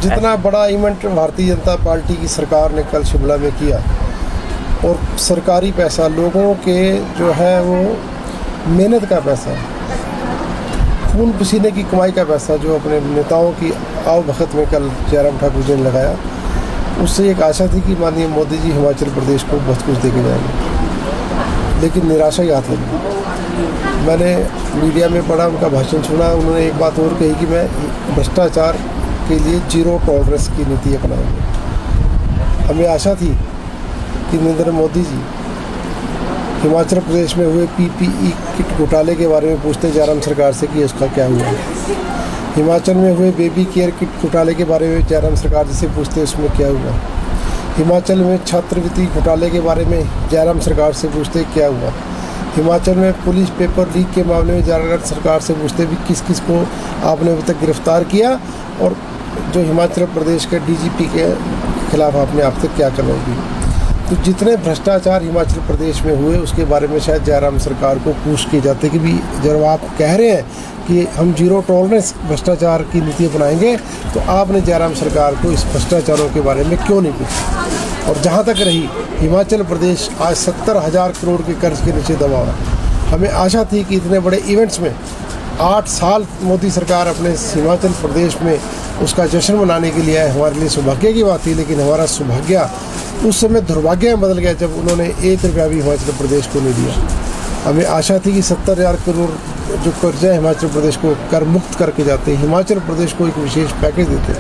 जितना बड़ा event Bharatiya Janata party की सरकार ने कल शिमला में किया और सरकारी पैसा लोगों के जो है वो मेहनत का पैसा, खून पसीने की कमाई का पैसा जो अपने नेताओं की आओ भगत में कल जयराम ठाकुर जी ने लगाया, उससे एक आशा थी कि माननीय मोदी जी हिमाचल प्रदेश को बहुत कुछ देके जाएंगे, लेकिन निराशा ही हाथ लगी। मैंने मीडिया में पढ़ा, उनका भाषण सुना, उन्होंने एक बात और कही कि मैं भ्रष्टाचार के लिए जीरो टॉलरेंस की नीति अपनाएंगे। हमें आशा थी कि नरेंद्र मोदी जी हिमाचल प्रदेश में हुए पीपीई किट घोटाले के बारे में पूछते जयराम सरकार से कि उसका क्या हुआ। हिमाचल में हुए बेबी केयर किट घोटाले के बारे में जयराम सरकार जी से पूछते उसमें क्या हुआ। हिमाचल में छात्रवृत्ति घोटाले के बारे में जयराम सरकार से पूछते क्या हुआ। हिमाचल में पुलिस पेपर लीक के मामले में जयराम सरकार से पूछते भी किस किस को आपने अभी तक गिरफ्तार किया और जो हिमाचल प्रदेश के डीजीपी के खिलाफ आपने अब तक क्या करवाई। तो जितने भ्रष्टाचार हिमाचल प्रदेश में हुए उसके बारे में शायद जयराम सरकार को पूछ के जाते कि भी जब आप कह रहे हैं कि हम जीरो टॉलरेंस भ्रष्टाचार की नीति अपनाएंगे, तो आपने जयराम सरकार को इस भ्रष्टाचारों के बारे में क्यों नहीं पूछा। और जहाँ तक रही हिमाचल प्रदेश आज 70,000 करोड़ के कर्ज के नीचे दबा हुआ है। हमें आशा थी कि इतने बड़े इवेंट्स में 8 साल मोदी सरकार अपने हिमाचल प्रदेश में उसका जश्न मनाने के लिए आए, हमारे लिए सौभाग्य की बात थी, लेकिन हमारा सौभाग्य उस समय दुर्भाग्य में बदल गया जब उन्होंने 1 रुपया भी हिमाचल प्रदेश को नहीं दिया। हमें आशा थी कि 70,000 करोड़ जो कर्जा हिमाचल प्रदेश को कर मुक्त करके जाते, हिमाचल प्रदेश को एक विशेष पैकेज देते,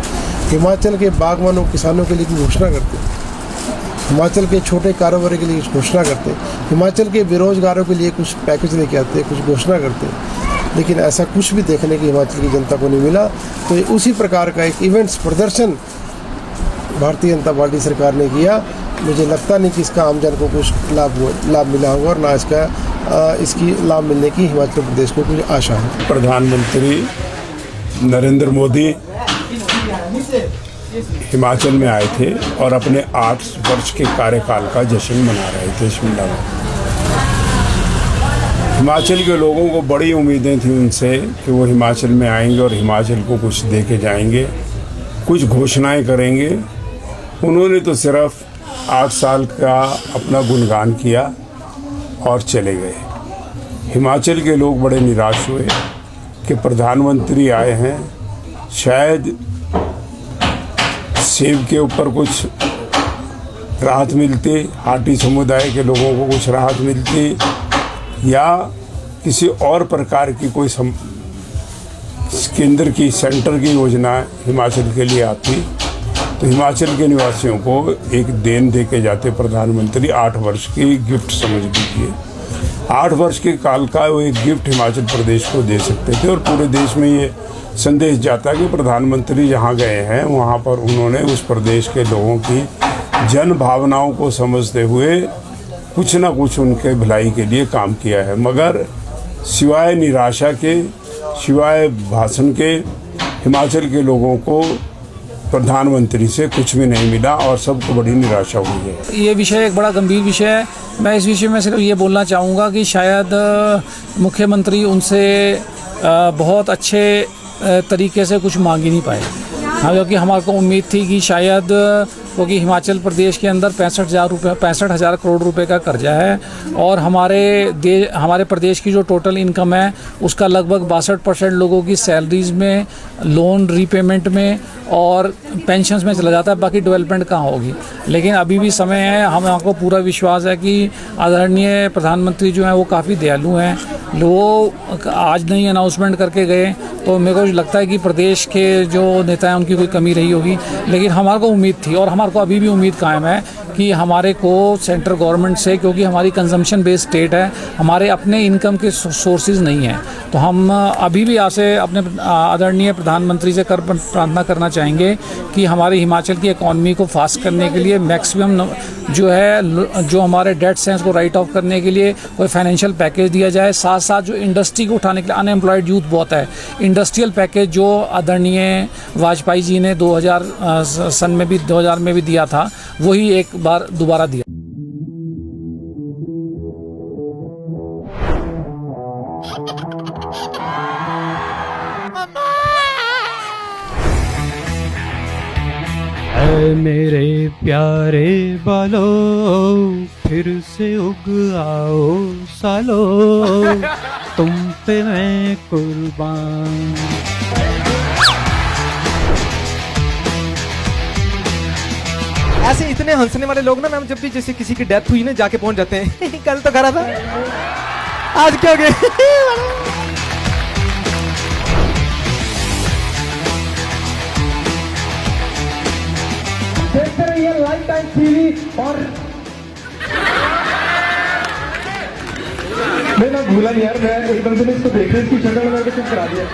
हिमाचल के बागवानों किसानों के लिए कुछ घोषणा करते, हिमाचल के छोटे कारोबारी के लिए कुछ घोषणा करते, हिमाचल के बेरोजगारों के लिए कुछ पैकेज लेके आते, कुछ घोषणा करते, लेकिन ऐसा कुछ भी देखने की हिमाचल की जनता को नहीं मिला। तो ये उसी प्रकार का एक इवेंट्स प्रदर्शन भारतीय जनता पार्टी सरकार ने किया। मुझे लगता नहीं कि इसका आमजन को कुछ लाभ मिला होगा और ना इसकी लाभ मिलने की हिमाचल प्रदेश को कुछ आशा है। प्रधानमंत्री नरेंद्र मोदी हिमाचल में आए थे और अपने 8 वर्ष के कार्यकाल का जश्न मना रहे थे शिमला में। हिमाचल के लोगों को बड़ी उम्मीदें थी उनसे कि वो हिमाचल में आएंगे और हिमाचल को कुछ दे के जाएंगे, कुछ घोषणाएं करेंगे। उन्होंने तो सिर्फ 8 साल का अपना गुणगान किया और चले गए। हिमाचल के लोग बड़े निराश हुए कि प्रधानमंत्री आए हैं, शायद सेब के ऊपर कुछ राहत मिलती, हाटी समुदाय के लोगों को कुछ राहत मिलती, या किसी और प्रकार की कोई केंद्र की सेंटर की योजना हिमाचल के लिए आती, तो हिमाचल के निवासियों को एक देन दे के जाते प्रधानमंत्री। 8 वर्ष की गिफ्ट समझ लीजिए, 8 वर्ष के काल का वो एक गिफ्ट हिमाचल प्रदेश को दे सकते थे और पूरे देश में ये संदेश जाता कि प्रधानमंत्री जहाँ गए हैं वहाँ पर उन्होंने उस प्रदेश के लोगों की जन भावनाओं को समझते हुए कुछ ना कुछ उनके भलाई के लिए काम किया है। मगर सिवाय निराशा के, सिवाय भाषण के, हिमाचल के लोगों को प्रधानमंत्री से कुछ भी नहीं मिला और सबको बड़ी निराशा हुई है। ये विषय एक बड़ा गंभीर विषय है। मैं इस विषय में सिर्फ ये बोलना चाहूँगा कि शायद मुख्यमंत्री उनसे बहुत अच्छे तरीके से कुछ मांग ही नहीं पाए। हाँ, क्योंकि हमारे को उम्मीद थी कि शायद क्योंकि हिमाचल प्रदेश के अंदर 65,000 करोड़ रुपए का कर्जा है और हमारे प्रदेश की जो टोटल इनकम है उसका लगभग 62% लोगों की सैलरीज में, लोन रीपेमेंट में और पेंशन्स में चला जाता है, बाकी डेवलपमेंट कहाँ होगी। लेकिन अभी भी समय है, हमको पूरा विश्वास है कि आदरणीय प्रधानमंत्री जो हैं वो काफ़ी दयालु हैं। वो आज नहीं अनाउंसमेंट करके गए तो मेरे को लगता है कि प्रदेश के जो नेता हैं उनकी कोई कमी रही होगी, लेकिन हमारे को उम्मीद थी और हमारे को अभी भी उम्मीद कायम है कि हमारे को सेंट्रल गवर्नमेंट से, क्योंकि हमारी कंजम्पशन बेस्ड स्टेट है, हमारे अपने इनकम के सोर्सेज नहीं हैं, तो हम अभी भी आपसे अपने आदरणीय प्रधानमंत्री से प्रार्थना करना चाहेंगे कि हमारे हिमाचल की इकॉनमी को फास्ट करने के लिए मैक्सिमम जो हमारे डेट्स हैं उसको राइट ऑफ करने के लिए कोई फाइनेंशियल पैकेज दिया जाए। साथ साथ जो इंडस्ट्री को उठाने के लिए, अनएम्प्लॉयड यूथ बहुत है, इंडस्ट्रियल पैकेज जो आदरणीय वाजपेयी जी ने 2000 में भी दिया था, वही एक बार दोबारा दिया। ऐ मेरे प्यारे बालों फिर से उग आओ सालो तुम पे मैं कुर्बान। ऐसे इतने हंसने वाले लोग ना मैम, जब भी जैसे किसी की डेथ हुई ना जाके पहुंच जाते हैं कल तो करा था, आज क्या हो गया। देखते रहिए लाइफ टाइम टीवी। और मैं भूला नहीं यार, मैं एकदम से इसको देख रही इसकी शक्ल में चुप करा दिया।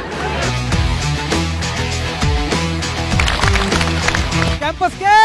कैंपस के